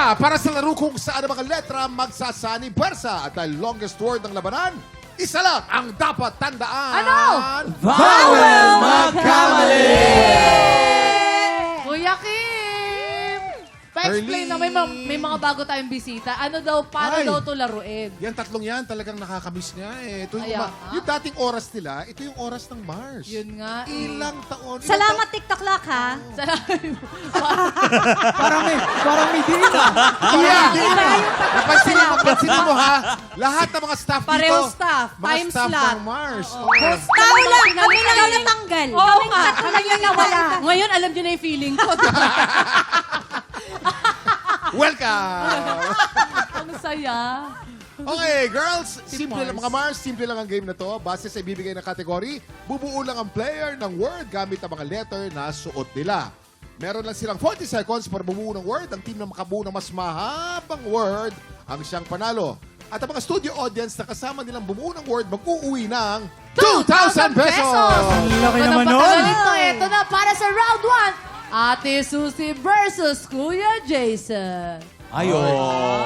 na para sa laro kung saan ang mga letra magsasani puwersa. At dahil longest word ng labanan, isa lang ang dapat tandaan. Ano? Bawal magkamali! Kuya Kim! Pa-explain na may mga bago tayong bisita. Ano daw, paano Ay. daw to laruin? Yan tatlong yan, talagang nakakamiss niya eh. Ito yung, Kaya nga. yung dating oras nila, ito yung oras ng Mars. Yun nga. Ilang taon. Salamat, TikTok Lock, ha? Parang may din ah. Yeah. Napansin mo ha, lahat ng mga staff dito, Pareho staff, mga time staff slot. ng Mars. Tao lang, kami lang yung natanggal. Oo nga, kami lang nawala. Ngayon, alam niyo na yung feeling ko. Welcome! Ang saya. Okay, girls, simple Mars. lang mga Mars, simple lang ang game na to. Base sa ibibigay na kategory, bubuo lang ang player ng word gamit ang mga letter na suot nila. Meron lang silang 40 seconds para bumuo ng word. Ang team na makabuo ng mas mahabang word ang siyang panalo. At ang mga studio audience na kasama nilang bumuo ng word, mag-uuwi ng 2,000 pesos! Ang laki naman nun. Ito na para sa round 1. Ate Susie versus Kuya Jason. Ayun.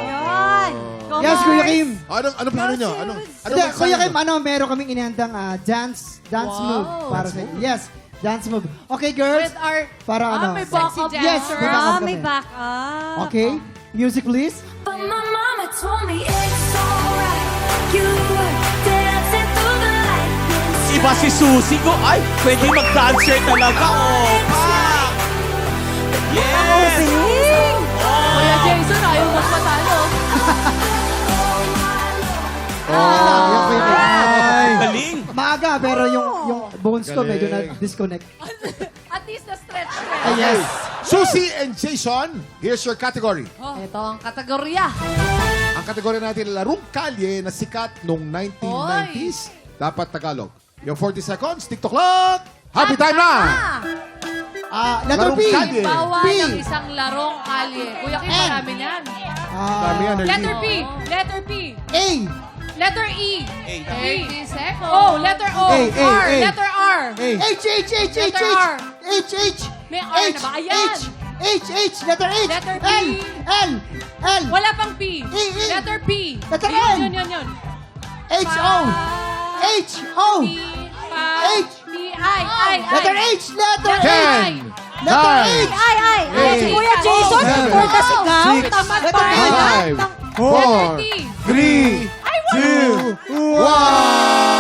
Yun. Yes, Kuya Kim. Ano plano nyo? Ano Hindi, Kuya Kim, meron kaming inihandang dance Wow. move para sa Yes, dance move. Okay, girls. With our... Para ano? may backup Yes, dancer. may backup May kami. backup. Okay, music please. But my mama told me it's alright. You were dancing through the light. Iba si Susie ko. Ay, pwede mag-dancer talaga. Oh, pa! Yes! Kuya Jason, ayaw magpatalo. Yan, Kuya Kim. Ay. Galing. Maaga, pero yung bones ko medyo na-disconnect. At least na-stretch. Okay. Susie and Jason, here's your category. Ito ang kategorya. Ang kategory natin, larong kalye na sikat noong 1990s. Dapat Tagalog. Yung 40 seconds, TikTok clock. Happy time na! Letter Larong P. kalye. Bawal P. ng isang larong kalye. Kuya Kim, marami yan. Dami yan, Letter Ernie. P. Letter P. A. Letter E. 30 seconds. O. Letter O. A, A, R. A. Letter R. A. H, H, H, H, Letter H. R. H, H. May R na ba? Ayan. H, letter H. Letter P. L. Wala pang P. E. Letter P. Letter Yun, N. yun. H, O. H, O. P. H. P. I. Letter H, letter H. 10, Letter 9, H. Ay. Eight. Kuya Jason, Seven. for the sigaw. Six. Tamad Letter pa. eight. 5, Letter 4, T. 3, 2,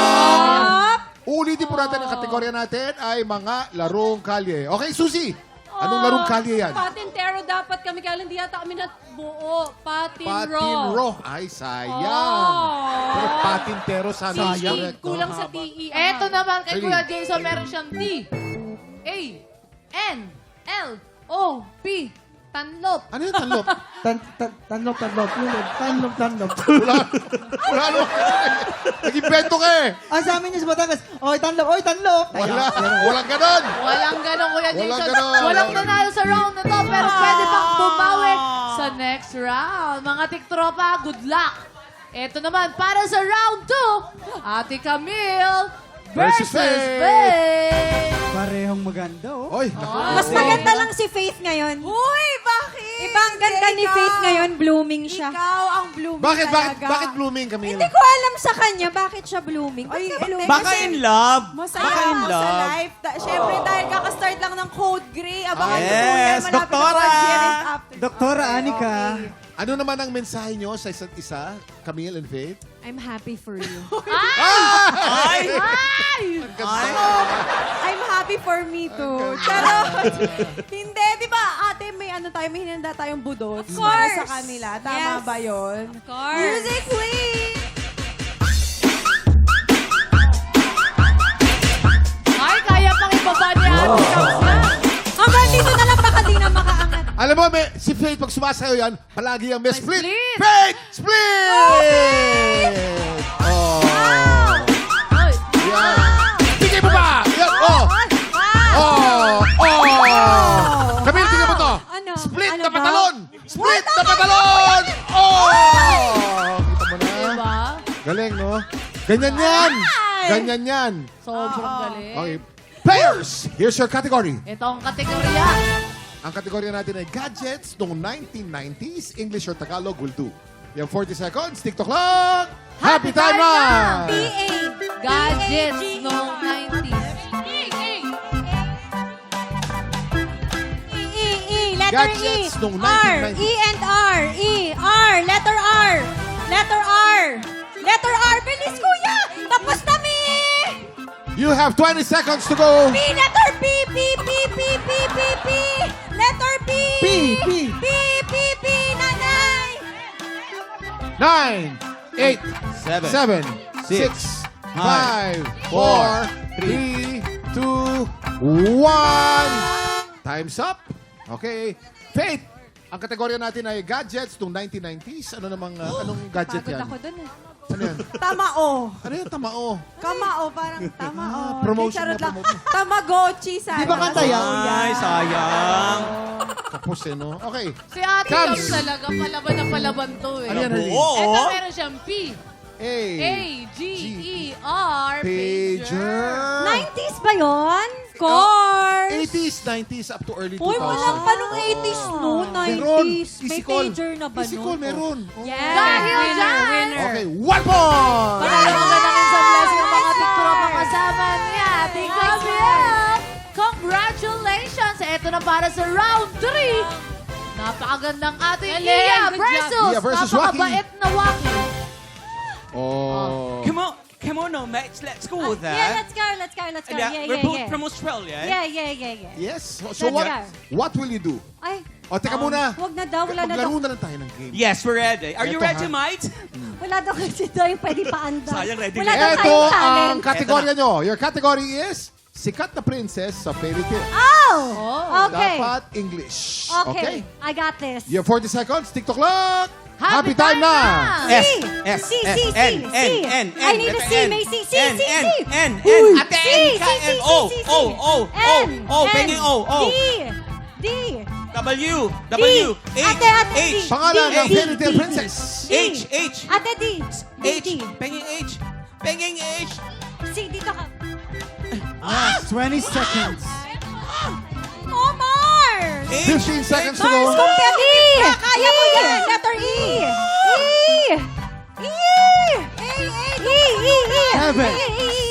1. Ulitin po natin ang kategorya natin ay mga larong kalye. Okay, Susie. Anong larong kalye yan? Patintero dapat kami. Kaya hindi yata kami nabuo. Patinro. Patinro. Ay, sayang. Pero patintero sana. Correct, no? Kulang sa TE. Eto naman kay Kuya Jason, meron siyang T. A. N. L. O. P. Tanlop. Ano yung tanlop? Tanlop. Tanlop. Wala naman. Nag-invento ka eh. Sa amin yung sa Batangas. Oy, tanlop. Walang ganon. Walang ganon, Kuya Walang Jason. ganon. Walang nanalo sa round na to, pero pwede pang bumawi sa next round. Mga tiktropa, good luck. Ito naman, para sa round 2, Ate Camille versus Faith. Parehong maganda, oh. Oy, Mas maganda lang si Faith ngayon. Uy, bakit? Ibang ganda ni Ikaw. Faith ngayon, blooming siya. Ikaw ang blooming bakit blooming, Camille? Hindi ko alam sa kanya bakit siya blooming. Ay, Ba't ka hindi. blooming? Baka in love. Masaya Baka in ako sa love. life. Siyempre, dahil kakastart lang ng Code Grey. Abangan Yes, ko po yan. Malapit Doktora. na po ang year after. Doktora Anika. Ano naman ang mensahe nyo sa isa't isa, Camille and Faith? I'm happy for you. Ay! I'm happy for me too. Charot! Hindi, di ba ate, may hinanda tayong budot para sa kanila. Tama Yes. ba yun? Of course. Music, please! Ay, kaya pang ibaba ni Ate Camille. Hanggang dito na lang baka di na makaangat. Alam mo, si Faith, pag sumasayo yan, palagi ang may split. split. Faith! Split! Oh. Ay, Yan. Bigay mo ba? Yan. Oh. Oh. Oh. Camille, tingnan mo to. Ano? Split Ano na ba? patalon! Split na patalon! Oh! Kita mo na. diba? Galing, no? Ganyan yan. Ganyan yan. Sobrang galing. Okay. Players, here's your category. Ito ang kategorya. Ang kategorya natin ay gadgets noong 1990s. English or Tagalog will do. You have 40 seconds. TikTok clock. Happy time na! PA. Gadgets noong 90s. Letter Gadgets E. nung R. 1990s. E and R. E. R. Letter R. Letter R. Letter R. Bilis, kuya! Tapos na, Mi! You have 20 seconds to go. P. Letter P. P. P. P. P. P. P. Letter P. P, P. P. P. P. Nanay. 9, 8, 7, 6, 5, 4, 3, 2, 1. Time's up. Okay. Faith, ang kategorya natin ay gadgets noong 1990s. Ano namang, anong gadget Pagod yan? ako dun eh. Ano yan? Tamao. Ano yan? Tamao. Kamao, parang tamao. promotion Charot na lang. promote. Tamagotchi, sana. Di ba kanta yan? Ay, sayang. Kapos eh, no? Okay. Si Ate Cams. Cams talaga, palaban na palaban to eh. Ano yan, Halil? Oo. Ito meron siyang P. A. A-G-E-R. Pager. 90s ba yun? Course. 80s, 90s, up to early 2000. Uy, walang pa nung 80s no? 90s. May Easy call. pager na ba Easy nun? call, meron. Oh. Yes. Dahil dyan. Okay, 1 point! Panalo ka na ng sa blessing ng mga tiktropa kasama ni Ate Camille. Congratulations! Ito na para sa round 3. Napakagandang ating Iya Iya versus napakabait na Waki. Oh. Come on now, mates. Let's go with that. Yeah, let's go. Yeah, We're both yeah. from Australia. Yeah. Yes. So Let's what will you do? Ay, O, teka muna. wag na daw. Wala na daw. Maglaro na lang tayo ng game. Yes, we're ready. Are you Eto, ready, ha? mate? Wala daw kasi daw yung pwede paandar. Sayang, ready Wala na. daw Ito tayong ang talent. kategorya nyo. Your category is sikat na princess sa fairy tale. Oh! Okay. Dapat English. Okay. I got this. You have 40 seconds. TikTok clock. Happy time time na! na! S, C, S, C, C, N, C. N, N, I need a letter C, N. may C, C, N, C, N, C. N, Uy. N. Ate C, N, C, K, C, N, C, O, C, C. O, O, O, N, O, pengi O, O. D. W, D. W, H, Ate, ate, H, D. Pangalan D, ng D, fairy tale D. princess. H, H, Ate D. D, H, D. pengi H, pengi H. C, dito ka. Last 20 seconds. Oh, Mars! 15 seconds to Mars, go. kumpya D. Kaya mo yan. Letter E. E. E. 7,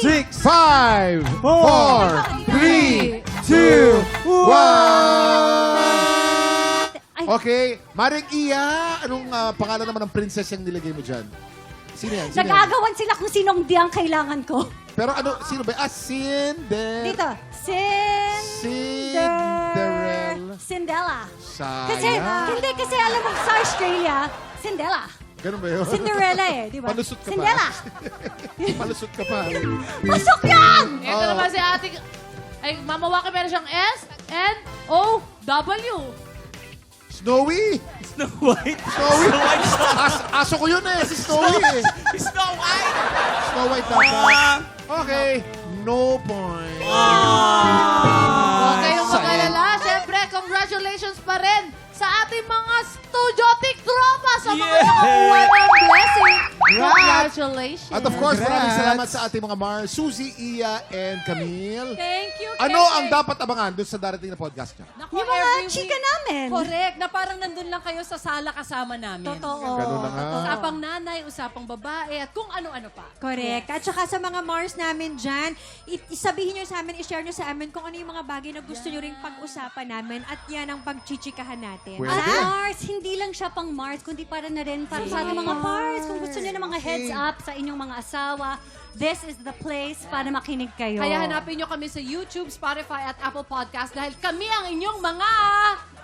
6, 5, 4, 3, 2, 1. Okay. Maring Iya, anong pangalan naman ng princess yung nilagay mo dyan? Sino yan? Sino yan? Nag-agawan sila kung sinong di ang kailangan ko. Pero ano, sino ba? Dito. Cinderella. Kasi, Sayang. hindi kasi alam mo sa Australia, Cinderella. Ganun ba yun? Cinderella eh, di ba? Palusot ka Cinderella. pa. Palusot ka pa. Pasok yan! Ito naman si Ate... Ay, Mama Waki meron siyang S, N, O, W. Snowy! Snow White. Snowy! Aso ko yun eh, si Snowy eh. Snow White. Snow White dapat. Okay, no point. Huwag kayong sayang. mag-alala. Siyempre, congratulations pa rin sa ating mga studio tiktropa sa mga Yeah. nakakuha ng blessing. Congratulations. At of course, Congrats. maraming salamat sa ating mga Mars, Suzy, Iya, and Camille. Thank you, Ano Keke. ang dapat abangan doon sa darating na podcast niya? Naku, Yung mga every chika week. namin. Correct, na parang nandun lang kayo sa sala kasama namin. Totoo. Ganun na nga. Usapang nanay, usapang babae, at kung ano-ano pa. Correct. At saka sa mga Mars namin dyan, isabihin nyo sa amin, i-share nyo sa amin kung ano yung mga bagay na gusto nyo ring pag-usapan namin at yan ang pagchichikahan natin. Pwede. At Mars, hindi lang siya pang Mars, kundi para na rin para sa ating mga Mars. Kung gusto niyo ng mga heads up sa inyong mga asawa, this is the place para makinig kayo. Kaya hanapin nyo kami sa YouTube, Spotify, at Apple Podcast dahil kami ang inyong mga...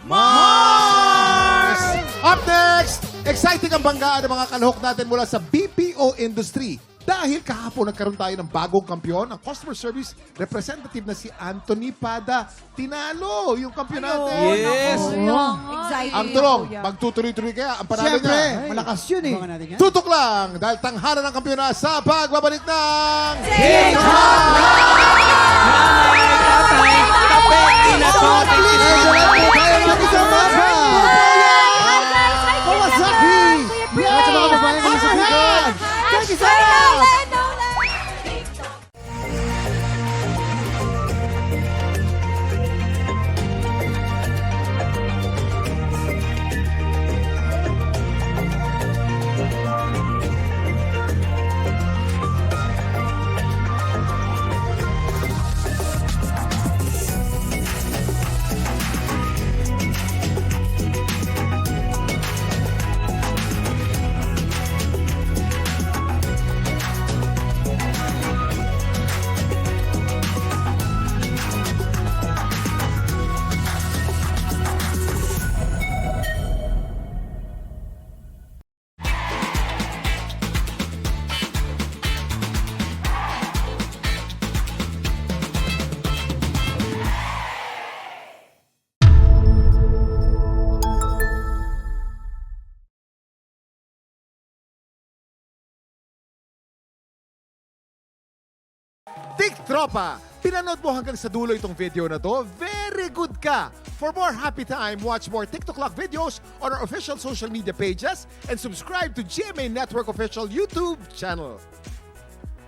Mars! Up next, exciting ang banggaan ng mga kalahok natin mula sa BPO industry. Dahil kahapon nagkaroon tayo ng bagong kampiyon, ang customer service representative na si Anthony Pada. Tinalo yung kampiyon natin. Yes. Exciting. Ang tulong, magtutuloy-tuloy kaya ang panalo Siyempre, niya. malakas yun eh. Abangan natin yan. Tutok lang dahil tanghalan ng kampiyon na sa pagbabalik ng Kawasaki! At sa mga babaeng kasakitan! Check it out! TikTropa, pinanood mo hanggang sa dulo itong video na to? Very good ka! For more happy time, watch more TikTok Clock videos on our official social media pages and subscribe to GMA Network official YouTube channel.